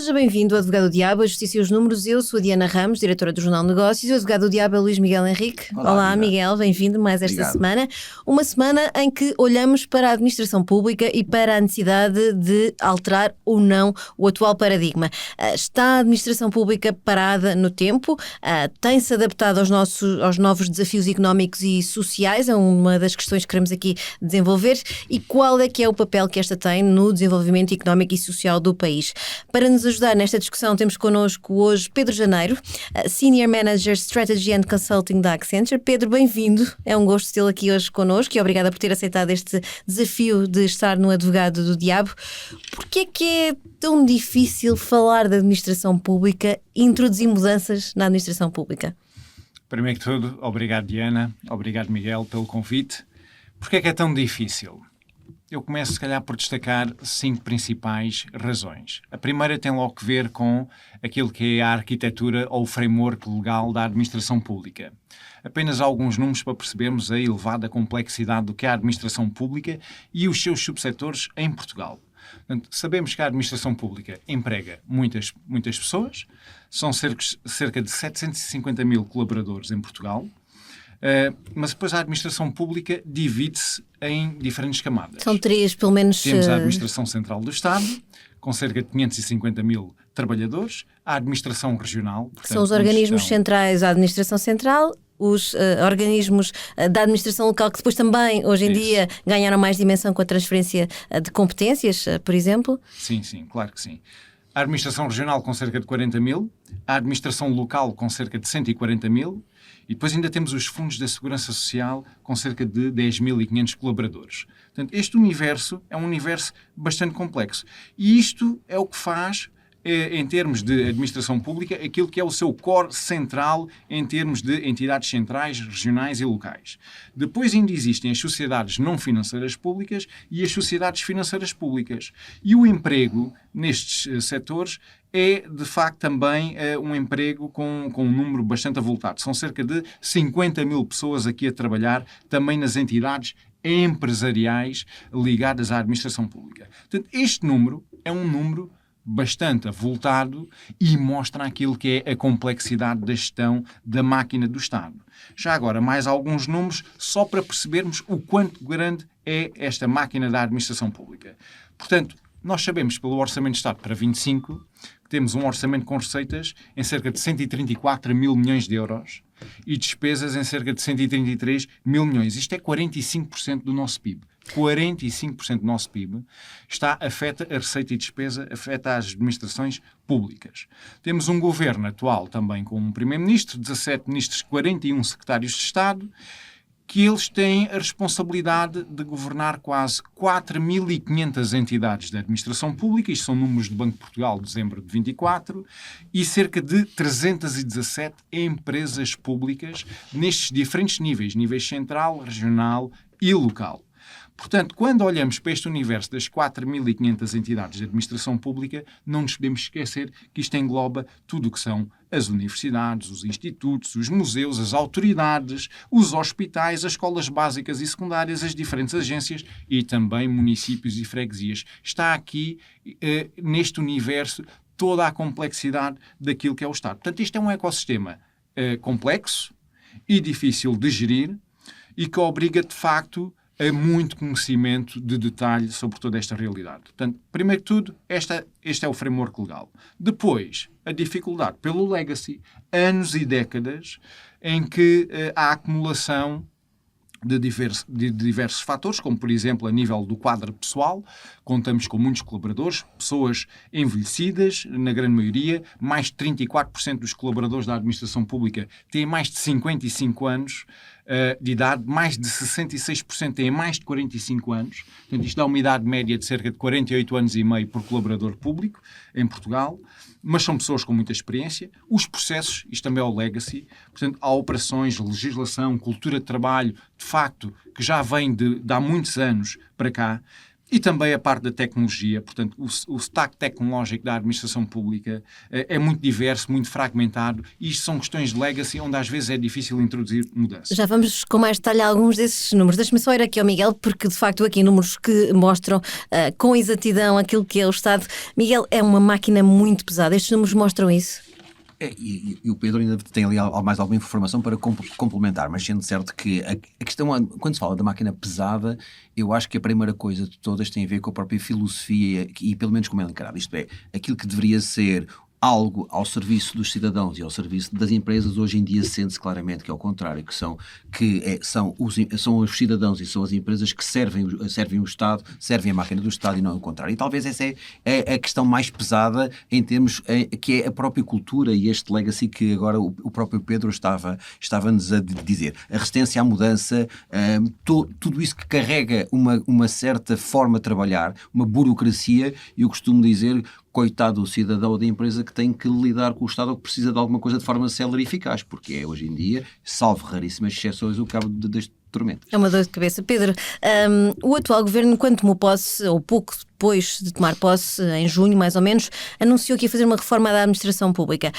Seja bem-vindo ao Advogado do Diabo, a Justiça e os Números. Eu sou a Diana Ramos, diretora do Jornal Negócios, e o Advogado do Diabo é Luís Miguel Henrique. Olá, Miguel, bem-vindo mais esta Obrigado. semana. Uma semana em que olhamos para a administração pública e para a necessidade de alterar ou não o atual paradigma. Está a administração pública parada no tempo? Tem-se adaptado aos novos desafios económicos e sociais? É uma das questões que queremos aqui desenvolver. E qual é que é o papel que esta tem no desenvolvimento económico e social do país? Para nos ajudar nesta discussão, temos connosco hoje Pedro Janeiro, Senior Manager Strategy and Consulting da Accenture. Pedro, bem-vindo. É um gosto tê-lo aqui hoje connosco e obrigada por ter aceitado este desafio de estar no Advogado do Diabo. Porquê é que é tão difícil falar da administração pública e introduzir mudanças na administração pública? Primeiro que tudo, obrigado Diana, obrigado Miguel pelo convite. Porquê é que é tão difícil? Eu começo, se calhar, por destacar 5 principais razões. A primeira tem logo que ver com aquilo que é a arquitetura ou o framework legal da administração pública. Apenas alguns números para percebermos a elevada complexidade do que é a administração pública e os seus subsetores em Portugal. Portanto, sabemos que a administração pública emprega muitas pessoas, são cerca de 750 mil colaboradores em Portugal. Mas depois a administração pública divide-se em diferentes camadas. São 3, pelo menos. Temos a Administração Central do Estado, com cerca de 550 mil trabalhadores, a Administração Regional. Portanto, são os organismos centrais da Administração Central, os organismos da administração local, que depois também, hoje em dia, ganharam mais dimensão com a transferência de competências, por exemplo? Sim, claro que sim. A Administração Regional com cerca de 40 mil, a Administração Local com cerca de 140 mil, e depois ainda temos os fundos da Segurança Social com cerca de 10.500 colaboradores. Portanto, este universo é um universo bastante complexo. E isto é o que faz, em termos de administração pública, aquilo que é o seu core central em termos de entidades centrais, regionais e locais. Depois ainda existem as sociedades não financeiras públicas e as sociedades financeiras públicas. E o emprego nestes setores é, de facto, também um emprego com um número bastante avultado. São cerca de 50 mil pessoas aqui a trabalhar também nas entidades empresariais ligadas à administração pública. Portanto, este número é um número bastante avultado e mostra aquilo que é a complexidade da gestão da máquina do Estado. Já agora, mais alguns números só para percebermos o quanto grande é esta máquina da administração pública. Portanto, nós sabemos pelo Orçamento de Estado para 25 que temos um orçamento com receitas em cerca de 134 mil milhões de euros e despesas em cerca de 133 mil milhões. Isto é 45% do nosso PIB. 45% do nosso PIB afeta a receita e despesa, afeta as administrações públicas. Temos um governo atual também com um primeiro-ministro, 17 ministros, 41 secretários de Estado, que eles têm a responsabilidade de governar quase 4.500 entidades da administração pública, isto são números do Banco de Portugal de dezembro de 24, e cerca de 317 empresas públicas nestes diferentes níveis central, regional e local. Portanto, quando olhamos para este universo das 4.500 entidades de administração pública, não nos podemos esquecer que isto engloba tudo o que são as universidades, os institutos, os museus, as autoridades, os hospitais, as escolas básicas e secundárias, as diferentes agências e também municípios e freguesias. Está aqui, neste universo, toda a complexidade daquilo que é o Estado. Portanto, isto é um ecossistema complexo e difícil de gerir e que obriga, de facto, a muito conhecimento de detalhe sobre toda esta realidade. Portanto, primeiro de tudo, este é o framework legal. Depois, a dificuldade pelo legacy, anos e décadas em que há acumulação de diversos fatores, como, por exemplo, a nível do quadro pessoal, contamos com muitos colaboradores, pessoas envelhecidas, na grande maioria, mais de 34% dos colaboradores da administração pública têm mais de 55 anos de idade, mais de 66% têm mais de 45 anos, portanto, isto dá uma idade média de cerca de 48 anos e meio por colaborador público em Portugal, mas são pessoas com muita experiência. Os processos, isto também é o legacy, portanto, há operações, legislação, cultura de trabalho, de facto, que já vem de há muitos anos para cá, E também a parte da tecnologia, portanto, o stack tecnológico da administração pública é muito diverso, muito fragmentado, e isto são questões de legacy onde às vezes é difícil introduzir mudança. Já vamos com mais detalhe a alguns desses números. Deixa-me só ir aqui ao Miguel, porque de facto aqui números que mostram com exatidão aquilo que é o Estado. Miguel, é uma máquina muito pesada, estes números mostram isso? E o Pedro ainda tem ali mais alguma informação para complementar, mas sendo certo que a questão, quando se fala da máquina pesada, eu acho que a primeira coisa de todas tem a ver com a própria filosofia e pelo menos como é encarado. Isto é, aquilo que deveria ser algo ao serviço dos cidadãos e ao serviço das empresas, hoje em dia sente-se claramente que é o contrário, que são os cidadãos e são as empresas que servem o Estado, servem a máquina do Estado e não o contrário. E talvez essa é a questão mais pesada em termos, que é a própria cultura e este legacy que agora o próprio Pedro estava-nos a dizer. A resistência à mudança, tudo isso que carrega uma certa forma de trabalhar, uma burocracia, e eu costumo dizer, coitado do cidadão ou da empresa que tem que lidar com o Estado ou que precisa de alguma coisa de forma célere e eficaz, porque é hoje em dia, salvo raríssimas exceções, o cabo deste tormento. É uma dor de cabeça. Pedro, o atual governo, quando tomou posse, ou pouco depois de tomar posse, em junho mais ou menos, anunciou que ia fazer uma reforma da administração pública.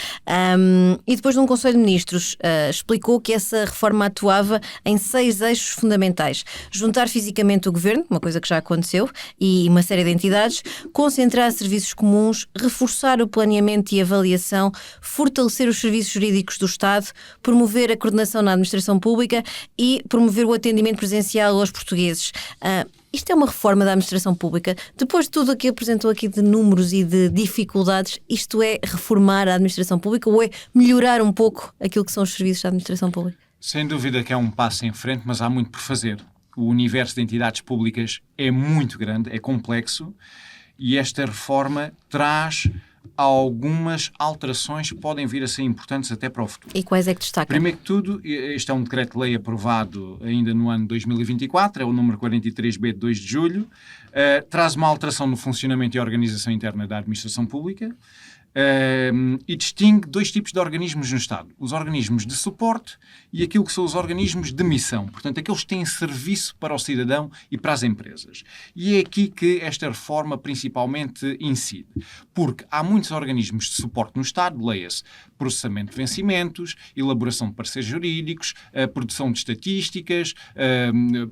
E depois de um Conselho de Ministros explicou que essa reforma atuava em 6 eixos fundamentais. Juntar fisicamente o governo, uma coisa que já aconteceu, e uma série de entidades, concentrar serviços comuns, reforçar o planeamento e avaliação, fortalecer os serviços jurídicos do Estado, promover a coordenação na administração pública e promover o atendimento presencial aos portugueses. Isto é uma reforma da administração pública. Depois de tudo o que apresentou aqui de números e de dificuldades, isto é reformar a administração pública ou é melhorar um pouco aquilo que são os serviços da administração pública? Sem dúvida que é um passo em frente, mas há muito por fazer. O universo de entidades públicas é muito grande, é complexo, e esta reforma traz algumas alterações que podem vir a ser importantes até para o futuro. E quais é que destaca? Primeiro que tudo, este é um decreto-lei aprovado ainda no ano 2024, é o número 43B de 2 de julho, traz uma alteração no funcionamento e organização interna da administração pública, e distingue 2 tipos de organismos no Estado. Os organismos de suporte e aquilo que são os organismos de missão. Portanto, aqueles que têm serviço para o cidadão e para as empresas. E é aqui que esta reforma principalmente incide. Porque há muitos organismos de suporte no Estado, leia-se processamento de vencimentos, elaboração de pareceres jurídicos, produção de estatísticas,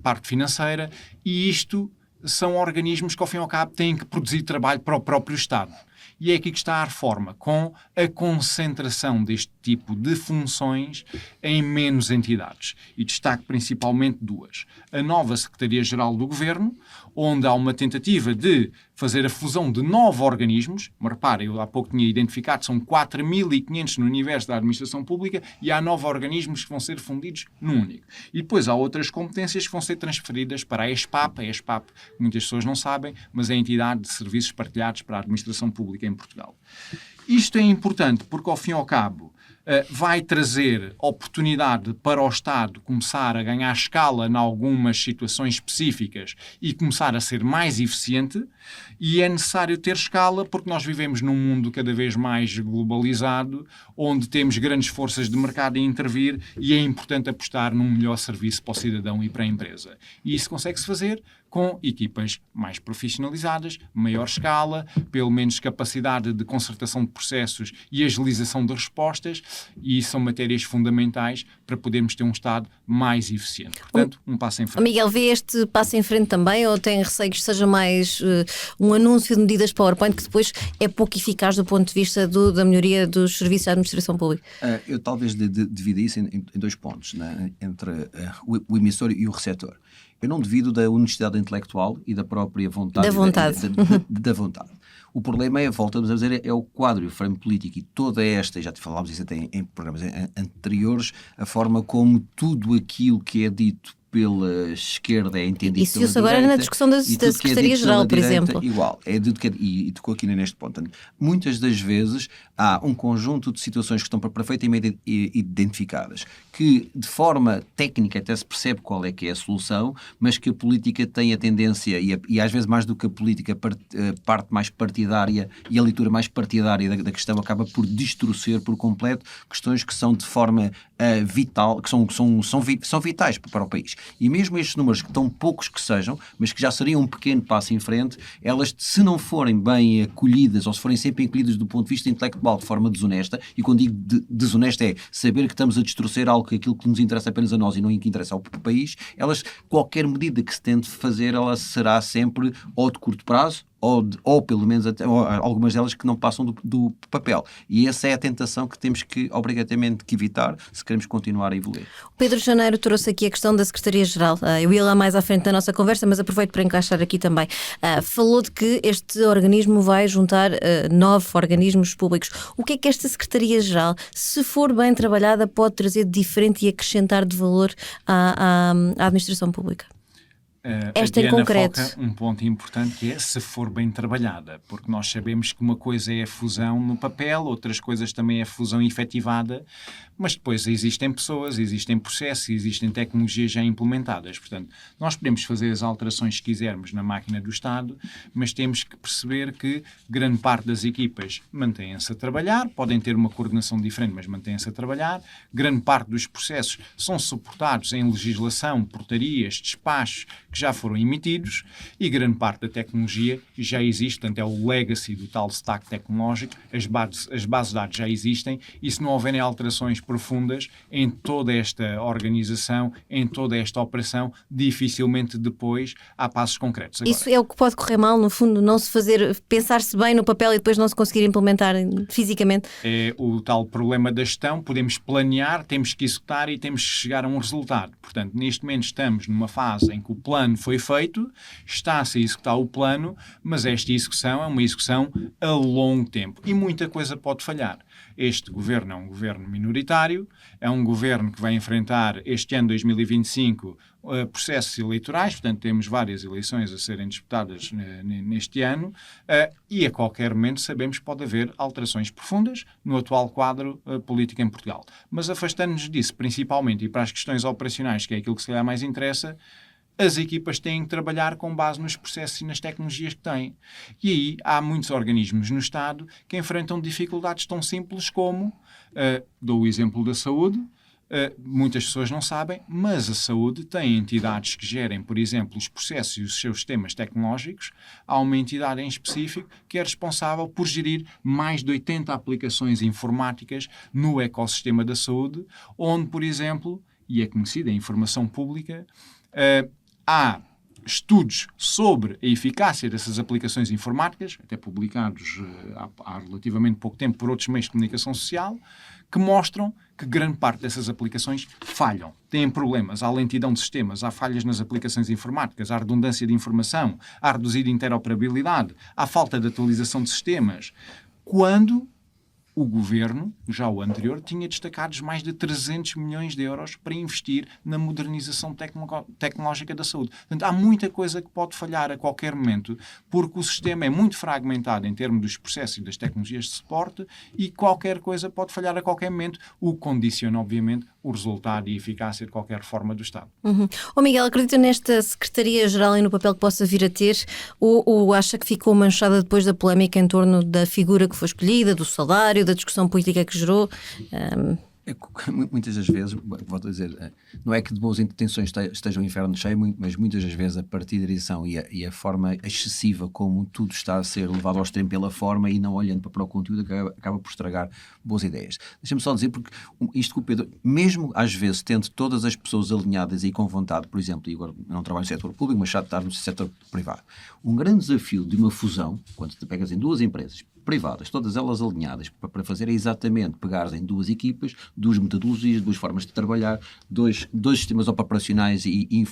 parte financeira, e isto são organismos que, ao fim e ao cabo, têm que produzir trabalho para o próprio Estado. E é aqui que está a reforma, com a concentração deste tipo de funções em menos entidades. E destaco principalmente 2. A nova Secretaria-Geral do Governo, onde há uma tentativa de fazer a fusão de 9 organismos. Mas repare, eu há pouco tinha identificado, são 4.500 no universo da administração pública e há 9 organismos que vão ser fundidos num único. E depois há outras competências que vão ser transferidas para a ESPAP. A ESPAP, muitas pessoas não sabem, mas é a entidade de serviços partilhados para a administração pública em Portugal. Isto é importante porque, ao fim e ao cabo, vai trazer oportunidade para o Estado começar a ganhar escala em algumas situações específicas e começar a ser mais eficiente, e é necessário ter escala porque nós vivemos num mundo cada vez mais globalizado, onde temos grandes forças de mercado a intervir e é importante apostar num melhor serviço para o cidadão e para a empresa. E isso consegue-se fazer com equipas mais profissionalizadas, maior escala, pelo menos capacidade de concertação de processos e agilização de respostas, e isso são matérias fundamentais para podermos ter um Estado mais eficiente. Portanto, um passo em frente. Miguel, vê este passo em frente também ou tem receio que seja mais um anúncio de medidas PowerPoint que depois é pouco eficaz do ponto de vista da melhoria dos serviços da administração pública? Eu talvez divida isso em 2 pontos, né? Entre o emissor e o receptor. Eu não duvido da honestidade intelectual e da própria vontade. Da vontade. Da vontade. O problema é, voltamos a dizer, é o quadro e o frame político e toda esta, já te falámos isso até em programas anteriores, a forma como tudo aquilo que é dito pela esquerda é entendido isso pela direita. Isso agora na discussão da Secretaria-Geral, por exemplo. Igual, e tocou aqui neste ponto. Muitas das vezes há um conjunto de situações que estão perfeitamente identificadas, que de forma técnica até se percebe qual é que é a solução, mas que a política tem a tendência, e às vezes mais do que a política, a parte mais partidária e a leitura mais partidária da questão acaba por distorcer por completo questões que são de forma vital, que são vitais para o país. E mesmo estes números, que tão poucos que sejam, mas que já seriam um pequeno passo em frente, elas, se não forem bem acolhidas, ou se forem sempre acolhidas do ponto de vista intelectual de forma desonesta, e quando digo desonesta é saber que estamos a distorcer aquilo que nos interessa apenas a nós e não que interessa ao país, qualquer medida que se tente fazer, ela será sempre ou de curto prazo, ou pelo menos algumas delas que não passam do papel. E essa é a tentação que temos que obrigatoriamente evitar se queremos continuar a evoluir. O Pedro Janeiro trouxe aqui a questão da Secretaria-Geral. Eu ia lá mais à frente da nossa conversa, mas aproveito para encaixar aqui também. Falou de que este organismo vai juntar 9 organismos públicos. O que é que esta Secretaria-Geral, se for bem trabalhada, pode trazer de diferente e acrescentar de valor à administração pública? Esta em concreto. Foca um ponto importante que é se for bem trabalhada, porque nós sabemos que uma coisa é a fusão no papel, outras coisas também é a fusão efetivada, mas depois existem pessoas, existem processos, existem tecnologias já implementadas. Portanto, nós podemos fazer as alterações que quisermos na máquina do Estado, mas temos que perceber que grande parte das equipas mantêm-se a trabalhar, podem ter uma coordenação diferente, mas mantêm-se a trabalhar. Grande parte dos processos são suportados em legislação, portarias, despachos que já foram emitidos e grande parte da tecnologia já existe, portanto é o legacy do tal stack tecnológico, as bases de dados já existem e se não houverem alterações profundas em toda esta organização, em toda esta operação, dificilmente depois há passos concretos. Agora, isso é o que pode correr mal, no fundo, não se fazer, pensar-se bem no papel e depois não se conseguir implementar fisicamente. É o tal problema da gestão, podemos planear, temos que executar e temos que chegar a um resultado. Portanto, neste momento estamos numa fase em que o plano foi feito, está-se a executar o plano, mas esta execução é uma execução a longo tempo e muita coisa pode falhar. Este governo é um governo minoritário, é um governo que vai enfrentar este ano 2025 processos eleitorais, portanto temos várias eleições a serem disputadas neste ano e a qualquer momento sabemos que pode haver alterações profundas no atual quadro político em Portugal. Mas afastando-nos disso, principalmente, e para as questões operacionais, que é aquilo que se calhar mais interessa, as equipas têm que trabalhar com base nos processos e nas tecnologias que têm. E aí há muitos organismos no Estado que enfrentam dificuldades tão simples como, dou o exemplo da saúde, muitas pessoas não sabem, mas a saúde tem entidades que gerem, por exemplo, os processos e os seus sistemas tecnológicos. Há uma entidade em específico que é responsável por gerir mais de 80 aplicações informáticas no ecossistema da saúde, onde, por exemplo, e é conhecida a informação pública, há estudos sobre a eficácia dessas aplicações informáticas, até publicados há relativamente pouco tempo por outros meios de comunicação social, que mostram que grande parte dessas aplicações falham, têm problemas, há lentidão de sistemas, há falhas nas aplicações informáticas, há redundância de informação, há reduzida interoperabilidade, há falta de atualização de sistemas. Quando o governo, já o anterior, tinha destacados mais de 300 milhões de euros para investir na modernização tecnológica da saúde. Portanto, há muita coisa que pode falhar a qualquer momento, porque o sistema é muito fragmentado em termos dos processos e das tecnologias de suporte e qualquer coisa pode falhar a qualquer momento, o que condiciona, obviamente, o resultado e a eficácia de qualquer reforma do Estado. Miguel, acredita nesta Secretaria-Geral e no papel que possa vir a ter ou acha que ficou manchada depois da polémica em torno da figura que foi escolhida, do salário, da discussão política que gerou? Muitas das vezes, volto a dizer, não é que de boas intenções esteja o inferno cheio, mas muitas das vezes a partidização e a forma excessiva como tudo está a ser levado ao extremo pela forma e não olhando para o conteúdo acaba por estragar boas ideias. Deixa-me só dizer, porque isto que o Pedro, mesmo às vezes tendo todas as pessoas alinhadas e com vontade, por exemplo, e agora eu não trabalho no setor público, mas já estar no setor privado, um grande desafio de uma fusão, quando te pegas em duas empresas privadas, todas elas alinhadas para fazer é exatamente pegar em duas equipas, duas metodologias, duas formas de trabalhar, dois sistemas operacionais e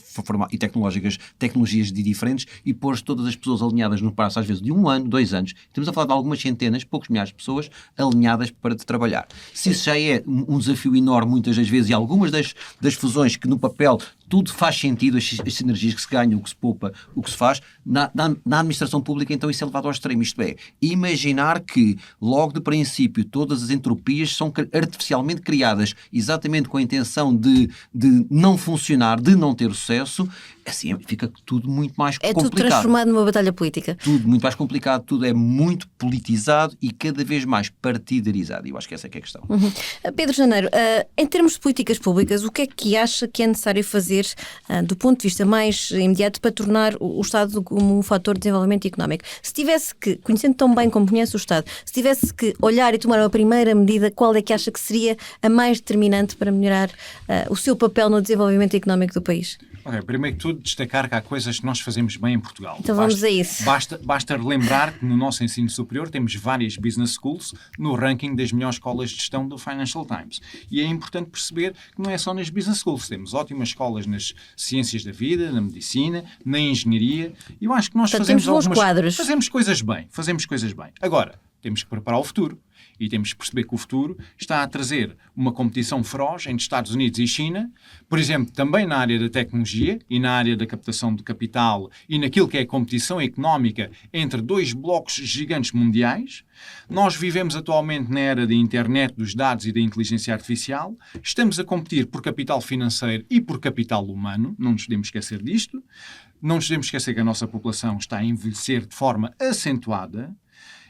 tecnologias diferentes e pôr todas as pessoas alinhadas no prazo às vezes de 1 ano, 2 anos. Estamos a falar de algumas centenas, poucos milhares de pessoas alinhadas para trabalhar. Se isso já é um desafio enorme muitas das vezes e algumas das fusões que no papel tudo faz sentido, as sinergias que se ganham, o que se poupa, o que se faz. Na administração pública, então, isso é levado ao extremo. Isto é, imaginar que, logo de princípio, todas as entropias são artificialmente criadas exatamente com a intenção de não funcionar, de não ter sucesso, assim fica tudo muito mais complicado. É tudo transformado numa batalha política. Tudo muito mais complicado, tudo é muito politizado e cada vez mais partidarizado. E eu acho que essa é que é a questão. Pedro Janeiro, em termos de políticas públicas, o que é que acha que é necessário fazer, do ponto de vista mais imediato, para tornar o Estado como um fator de desenvolvimento económico? Se tivesse que, conhecendo tão bem como conhece o Estado, se tivesse que olhar e tomar uma primeira medida, qual é que acha que seria a mais determinante para melhorar o seu papel no desenvolvimento económico do país? Ok, primeiro que tudo, destacar que há coisas que nós fazemos bem em Portugal. Então vamos a isso. Basta relembrar que no nosso ensino superior temos várias business schools no ranking das melhores escolas de gestão do Financial Times. E é importante perceber que não é só nas business schools. Temos ótimas escolas nas ciências da vida, na medicina, na engenharia. E eu acho que nós fazemos coisas bem. Agora, temos que preparar o futuro. E temos que perceber que o futuro está a trazer uma competição feroz entre Estados Unidos e China, por exemplo, também na área da tecnologia e na área da captação de capital e naquilo que é a competição económica entre dois blocos gigantes mundiais. Nós vivemos atualmente na era da internet, dos dados e da inteligência artificial. Estamos a competir por capital financeiro e por capital humano. Não nos podemos esquecer disto. Não nos podemos esquecer que a nossa população está a envelhecer de forma acentuada.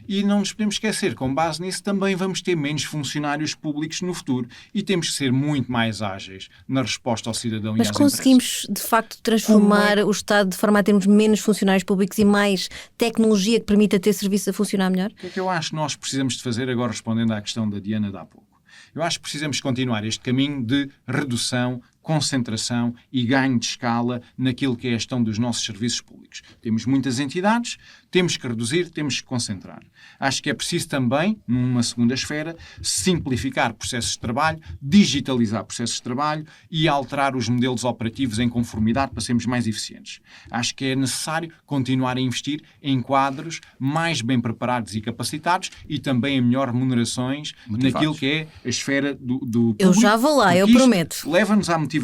E não nos podemos esquecer, com base nisso, também vamos ter menos funcionários públicos no futuro e temos que ser muito mais ágeis na resposta ao cidadão e às empresas. Mas conseguimos, de facto, transformar o Estado de forma a termos menos funcionários públicos e mais tecnologia que permita ter serviço a funcionar melhor? O que é que eu acho que nós precisamos de fazer, agora respondendo à questão da Diana de há pouco? Eu acho que precisamos continuar este caminho de redução, concentração e ganho de escala naquilo que é a gestão dos nossos serviços públicos. Temos muitas entidades, temos que reduzir, temos que concentrar. Acho que é preciso também, numa segunda esfera, simplificar processos de trabalho, digitalizar processos de trabalho e alterar os modelos operativos em conformidade para sermos mais eficientes. Acho que é necessário continuar a investir em quadros mais bem preparados e capacitados e também em melhores remunerações naquilo que é a esfera do público. Eu já vou lá, eu prometo. Leva-nos à motivação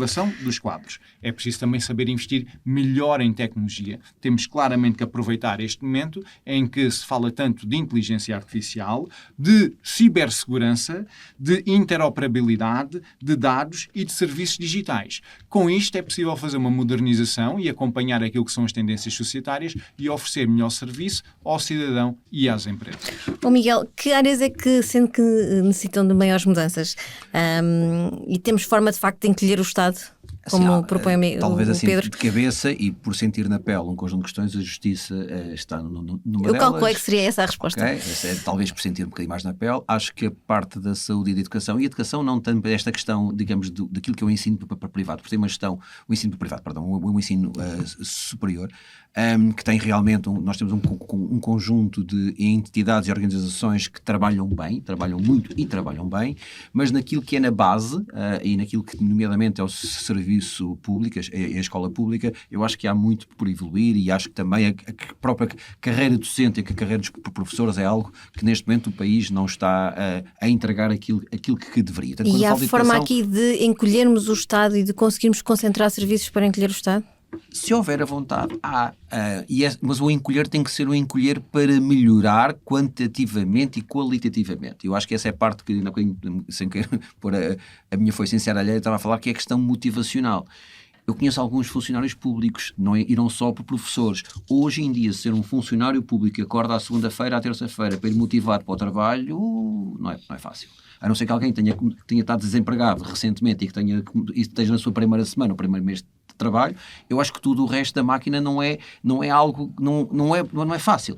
dos quadros. É preciso também saber investir melhor em tecnologia. Temos claramente que aproveitar este momento em que se fala tanto de inteligência artificial, de cibersegurança, de interoperabilidade, de dados e de serviços digitais. Com isto é possível fazer uma modernização e acompanhar aquilo que são as tendências societárias e oferecer melhor serviço ao cidadão e às empresas. Bom, Miguel, que áreas é que sente que necessitam de maiores mudanças? E temos forma, de facto, de encolher o Estado? Como propõe o talvez assim, Pedro. De cabeça e por sentir na pele um conjunto de questões, a justiça está numa delas. Eu calculei que seria essa a resposta. Okay? Talvez por sentir um bocadinho mais na pele. Acho que a parte da saúde e da educação, e a educação não tanto esta questão, digamos, daquilo que é o ensino para privado, porque tem uma gestão, o ensino privado, perdão, o ensino superior, que tem realmente, nós temos um conjunto de entidades e organizações que trabalham bem, trabalham muito e trabalham bem, mas naquilo que é na base e naquilo que nomeadamente é o serviço público, a escola pública, eu acho que há muito por evoluir e acho que também a própria carreira docente e a carreira dos professores é algo que neste momento o país não está a entregar aquilo que deveria. Portanto, e há forma aqui de encolhermos o Estado e de conseguirmos concentrar serviços para encolher o Estado? Se houver a vontade, há. Mas o encolher tem que ser um encolher para melhorar quantitativamente e qualitativamente. Eu acho que essa é a parte que, sem querer pôr a minha foice em serra alheia, estava a falar, que é a questão motivacional. Eu conheço alguns funcionários públicos, e não só por professores. Hoje em dia, ser um funcionário público que acorda à segunda-feira, à terça-feira, para ir motivado para o trabalho, não é fácil. A não ser que alguém tenha estado desempregado recentemente e que esteja na sua primeira semana, o primeiro mês de trabalho, eu acho que tudo o resto da máquina não é algo, não é fácil.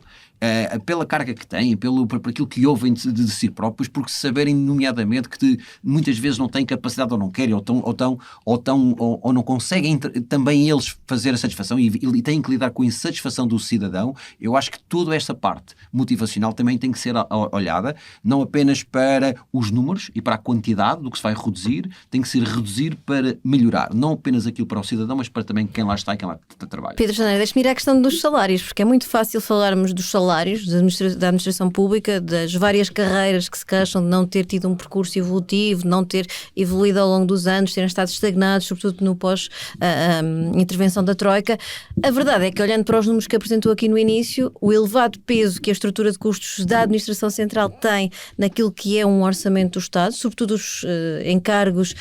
Pela carga que têm, por aquilo que ouvem de si próprios, porque saberem nomeadamente que muitas vezes não têm capacidade ou não querem, ou não conseguem também eles fazer a satisfação e têm que lidar com a insatisfação do cidadão. Eu acho que toda esta parte motivacional também tem que ser olhada, não apenas para os números e para a quantidade do que se vai reduzir, tem que ser reduzir para melhorar, não apenas aquilo para o cidadão, mas para também quem lá está e quem lá trabalha. Pedro Janeiro, deixe-me ir à questão dos salários, porque é muito fácil falarmos dos salários salários da administração pública, das várias carreiras que se queixam de não ter tido um percurso evolutivo, de não ter evoluído ao longo dos anos, terem estado estagnados, sobretudo no pós-intervenção da Troika. A verdade é que, olhando para os números que apresentou aqui no início, o elevado peso que a estrutura de custos da Administração Central tem naquilo que é um orçamento do Estado, sobretudo os encargos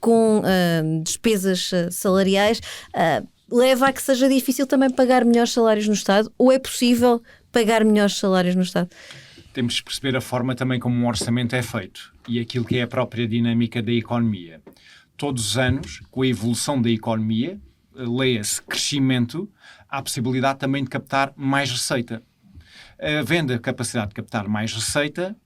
com despesas salariais, leva a que seja difícil também pagar melhores salários no Estado? Ou é possível pagar melhores salários no Estado? Temos de perceber a forma também como um orçamento é feito e aquilo que é a própria dinâmica da economia. Todos os anos, com a evolução da economia, leia-se crescimento, há a possibilidade também de captar mais receita. Havendo a capacidade de captar mais receita,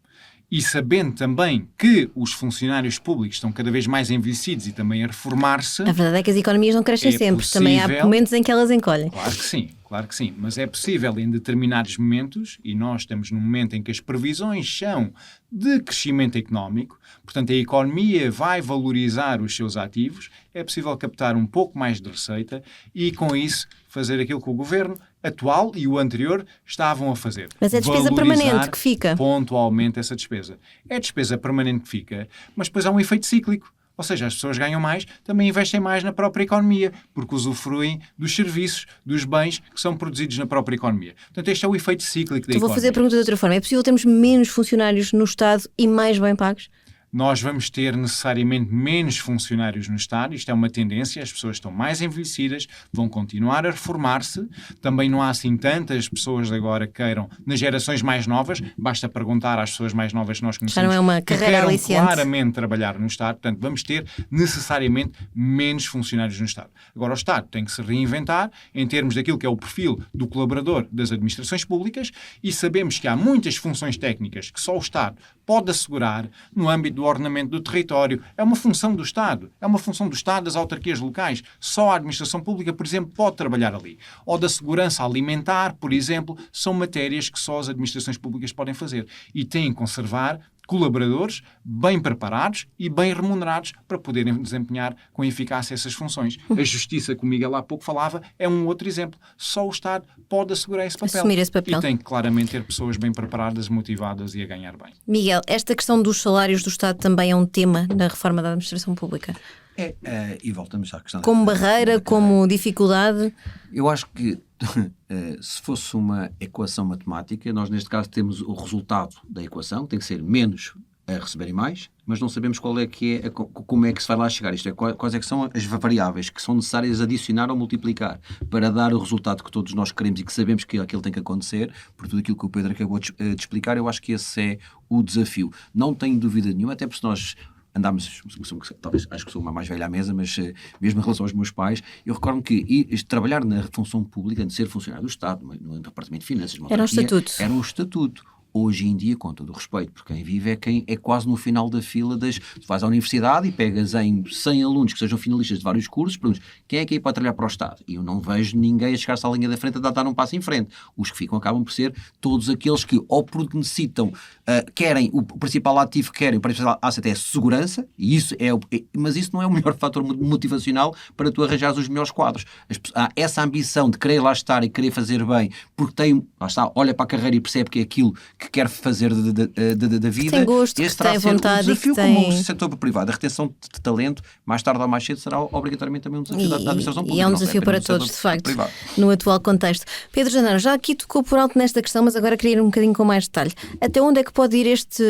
e sabendo também que os funcionários públicos estão cada vez mais envelhecidos e também a reformar-se... A verdade é que as economias não crescem sempre. Também há momentos em que elas encolhem. Claro que sim. Mas é possível em determinados momentos, e nós estamos num momento em que as previsões são de crescimento económico, portanto a economia vai valorizar os seus ativos, é possível captar um pouco mais de receita e com isso fazer aquilo que o governo atual e o anterior estavam a fazer. Mas é despesa permanente que fica. Pontualmente essa despesa. É despesa permanente que fica, mas depois há um efeito cíclico. Ou seja, as pessoas ganham mais, também investem mais na própria economia, porque usufruem dos serviços, dos bens que são produzidos na própria economia. Portanto, este é o efeito cíclico da economia. Vou fazer a pergunta de outra forma. É possível termos menos funcionários no Estado e mais bem pagos? Nós vamos ter necessariamente menos funcionários no Estado, isto é uma tendência, as pessoas estão mais envelhecidas, vão continuar a reformar-se, também não há assim tantas pessoas agora que queiram, nas gerações mais novas, basta perguntar às pessoas mais novas que nós conhecemos, já não é uma carreira que aliciante. Claramente trabalhar no Estado, portanto vamos ter necessariamente menos funcionários no Estado. Agora o Estado tem que se reinventar em termos daquilo que é o perfil do colaborador das administrações públicas e sabemos que há muitas funções técnicas que só o Estado pode assegurar no âmbito do ordenamento do território. É uma função do Estado. É uma função do Estado, das autarquias locais. Só a administração pública, por exemplo, pode trabalhar ali. Ou da segurança alimentar, por exemplo, são matérias que só as administrações públicas podem fazer. E têm que conservar colaboradores bem preparados e bem remunerados para poderem desempenhar com eficácia essas funções. A justiça, que o Miguel há pouco falava, é um outro exemplo. Só o Estado pode assegurar esse papel. Assumir esse papel. E tem que claramente ter pessoas bem preparadas, motivadas e a ganhar bem. Miguel, esta questão dos salários do Estado também é um tema na reforma da administração pública? E voltamos à questão... Como barreira, como dificuldade? Eu acho que se fosse uma equação matemática, nós neste caso temos o resultado da equação, que tem que ser menos a receberem mais, mas não sabemos qual é que é, como é que se vai lá chegar. Isto é, quais é que são as variáveis que são necessárias adicionar ou multiplicar para dar o resultado que todos nós queremos e que sabemos que aquilo tem que acontecer, por tudo aquilo que o Pedro acabou de explicar. Eu acho que esse é o desafio. Não tenho dúvida nenhuma, até porque nós andámos, talvez, acho que sou uma mais velha à mesa, mas mesmo em relação aos meus pais, eu recordo que trabalhar na função pública, de ser funcionário do Estado, no Departamento de Finanças, era um estatuto. Era um estatuto. Hoje em dia, com todo o respeito por quem vive, é quase no final da fila tu vais à universidade e pegas em 100 alunos que sejam finalistas de vários cursos, perguntas quem é que é para trabalhar para o Estado? E eu não vejo ninguém a chegar-se à linha da frente a dar um passo em frente. Os que ficam acabam por ser todos aqueles que ou porque necessitam, querem, o principal ativo que querem, o principal asset é a segurança, e isso mas isso não é o melhor fator motivacional para tu arranjares os melhores quadros. Há essa ambição de querer lá estar e querer fazer bem, porque olha para a carreira e percebe que é aquilo que quer fazer da vida. Tem gosto, que tem vontade. Um desafio como o setor privado. A retenção de talento, mais tarde ou mais cedo, será obrigatoriamente também um desafio da administração pública. E é um desafio para todos, de facto, no atual contexto. Pedro Jandarola, já aqui tocou por alto nesta questão, mas agora queria ir um bocadinho com mais detalhe. Até onde é que pode ir este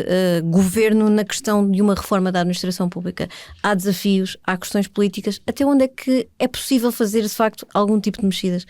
governo na questão de uma reforma da administração pública? Há desafios, há questões políticas. Até onde é que é possível fazer, de facto, algum tipo de mexidas?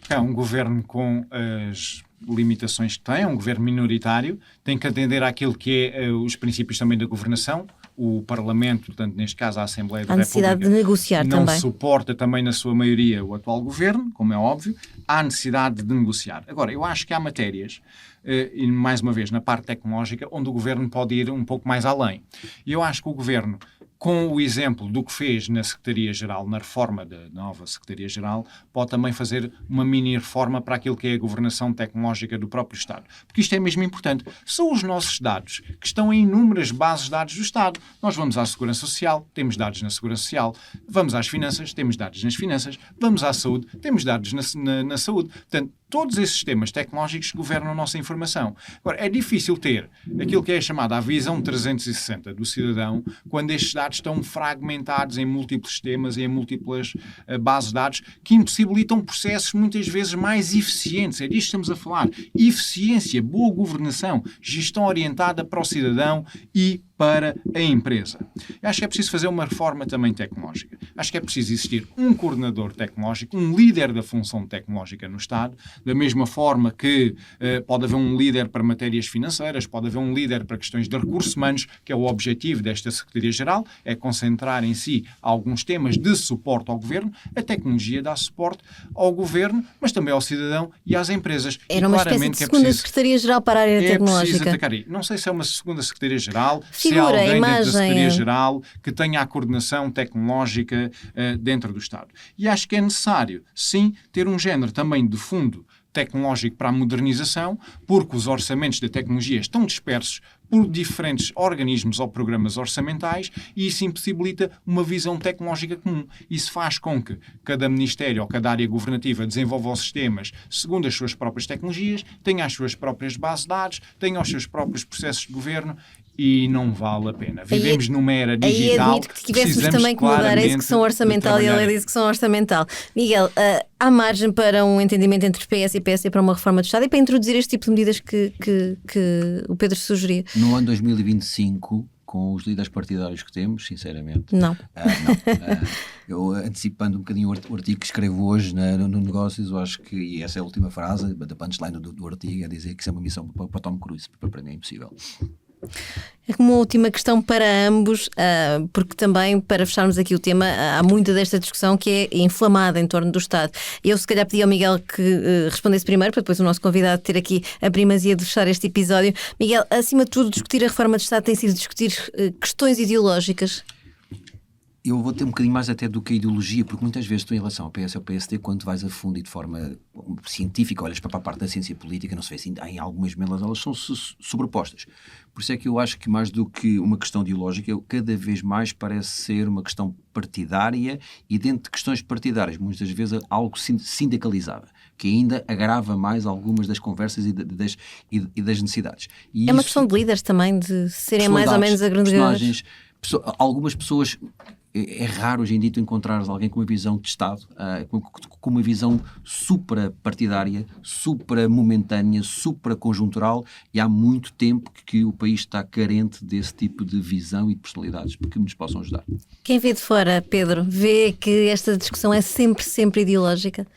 É um governo com as limitações que tem, é um governo minoritário, tem que atender àquilo que é os princípios também da governação. O Parlamento, portanto, neste caso a Assembleia da República, necessidade de negociar não também. Suporta também na sua maioria o atual governo, como é óbvio, há necessidade de negociar. Agora, eu acho que há matérias, e mais uma vez na parte tecnológica, onde o governo pode ir um pouco mais além. E eu acho que o governo, com o exemplo do que fez na Secretaria-Geral, na reforma da nova Secretaria-Geral, pode também fazer uma mini-reforma para aquilo que é a governação tecnológica do próprio Estado. Porque isto é mesmo importante. São os nossos dados, que estão em inúmeras bases de dados do Estado. Nós vamos à Segurança Social, temos dados na Segurança Social. Vamos às finanças, temos dados nas finanças. Vamos à saúde, temos dados na saúde. Portanto, todos esses sistemas tecnológicos governam a nossa informação. Agora, é difícil ter aquilo que é chamada a visão 360 do cidadão quando estes dados estão fragmentados em múltiplos sistemas e em múltiplas bases de dados que impossibilitam processos muitas vezes mais eficientes. É disto que estamos a falar. Eficiência, boa governação, gestão orientada para o cidadão e para a empresa. Eu acho que é preciso fazer uma reforma também tecnológica. Acho que é preciso existir um coordenador tecnológico, um líder da função tecnológica no Estado, da mesma forma que pode haver um líder para matérias financeiras, pode haver um líder para questões de recursos humanos, que é o objetivo desta Secretaria-Geral, é concentrar em si alguns temas de suporte ao Governo. A tecnologia dá suporte ao Governo, mas também ao cidadão e às empresas. Era uma espécie de segunda Secretaria-Geral para a área tecnológica. Preciso atacar aí. Não sei se é uma segunda Secretaria-Geral, se é Figura, alguém dentro da imagem. Secretaria-Geral que tenha a coordenação tecnológica dentro do Estado. E acho que é necessário, sim, ter um género também de fundo tecnológico para a modernização, porque os orçamentos da tecnologia estão dispersos por diferentes organismos ou programas orçamentais e isso impossibilita uma visão tecnológica comum. Isso faz com que cada ministério ou cada área governativa desenvolva os sistemas segundo as suas próprias tecnologias, tenha as suas próprias bases de dados, tenha os seus próprios processos de governo e não vale a pena. Vivemos numa era digital. Aí admito que tivéssemos também que mudar a execução orçamental e a lei de execução orçamental. Miguel, há margem para um entendimento entre PS e PSD para uma reforma do Estado e para introduzir este tipo de medidas que o Pedro sugeria? No ano 2025, com os líderes partidários que temos, sinceramente... Não. Eu, antecipando um bocadinho o artigo que escrevo hoje no Negócios, eu acho que, e essa é a última frase, da punchline do artigo, é dizer que isso é uma missão para Tom Cruise. Para mim é impossível. É como uma última questão para ambos, porque também, para fecharmos aqui o tema, há muita desta discussão que é inflamada em torno do Estado. Eu se calhar pedi ao Miguel que respondesse primeiro, para depois o nosso convidado ter aqui a primazia de fechar este episódio. Miguel, acima de tudo, discutir a reforma do Estado tem sido discutir questões ideológicas? Eu vou ter um bocadinho mais até do que a ideologia, porque muitas vezes tu, em relação ao PS ou ao PSD, quando vais a fundo e de forma científica, olhas para a parte da ciência política, não se vê assim, em algumas delas elas são sobrepostas. Por isso é que eu acho que mais do que uma questão ideológica, cada vez mais parece ser uma questão partidária e dentro de questões partidárias, muitas vezes algo sindicalizado, que ainda agrava mais algumas das conversas e das necessidades. E é uma questão de líderes também, de serem mais ou menos agregadores. Algumas pessoas... É raro hoje em dia tu encontrares alguém com uma visão de Estado, com uma visão supra-partidária, supra-momentânea, supra-conjuntural, e há muito tempo que o país está carente desse tipo de visão e de personalidades que nos possam ajudar. Quem vê de fora, Pedro, vê que esta discussão é sempre ideológica?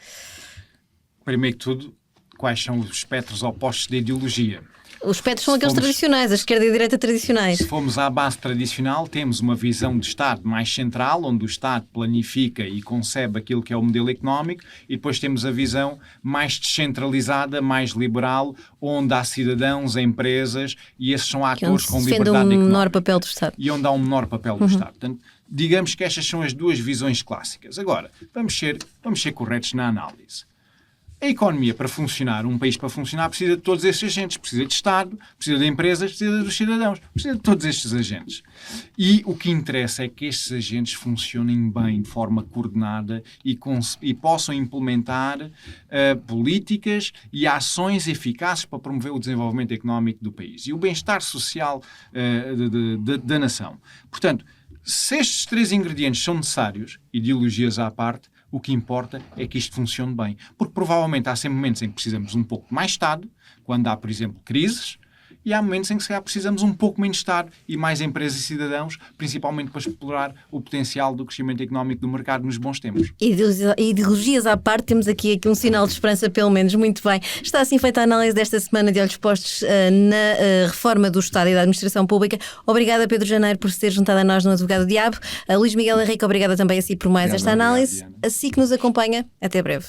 Primeiro que tudo, quais são os espectros opostos da ideologia? Os espectros são aqueles tradicionais, a esquerda e a direita tradicionais. Se formos à base tradicional, temos uma visão de Estado mais central, onde o Estado planifica e concebe aquilo que é o modelo económico, e depois temos a visão mais descentralizada, mais liberal, onde há cidadãos, empresas, e esses são atores com liberdade económica. Um menor papel do Estado. E onde há um menor papel do Estado. Portanto, digamos que estas são as duas visões clássicas. Agora, vamos ser corretos na análise. A economia para funcionar, um país para funcionar, precisa de todos estes agentes. Precisa de Estado, precisa de empresas, precisa dos cidadãos. Precisa de todos estes agentes. E o que interessa é que estes agentes funcionem bem, de forma coordenada e possam implementar políticas e ações eficazes para promover o desenvolvimento económico do país e o bem-estar social da nação. Portanto, se estes três ingredientes são necessários, ideologias à parte, o que importa é que isto funcione bem. Porque provavelmente há sempre momentos em que precisamos um pouco mais Estado, quando há, por exemplo, crises, e há momentos em que se calhar precisamos um pouco menos de Estado e mais empresas e cidadãos, principalmente para explorar o potencial do crescimento económico do mercado nos bons tempos. Ideologias à parte, temos aqui um sinal de esperança, pelo menos. Muito bem. Está assim feita a análise desta semana de Olhos Postos na reforma do Estado e da Administração Pública. Obrigada, Pedro Janeiro, por se ter juntado a nós no Advogado Diabo. Luís Miguel Henrique, obrigada também a si por mais esta análise. Assim que nos acompanha, até breve.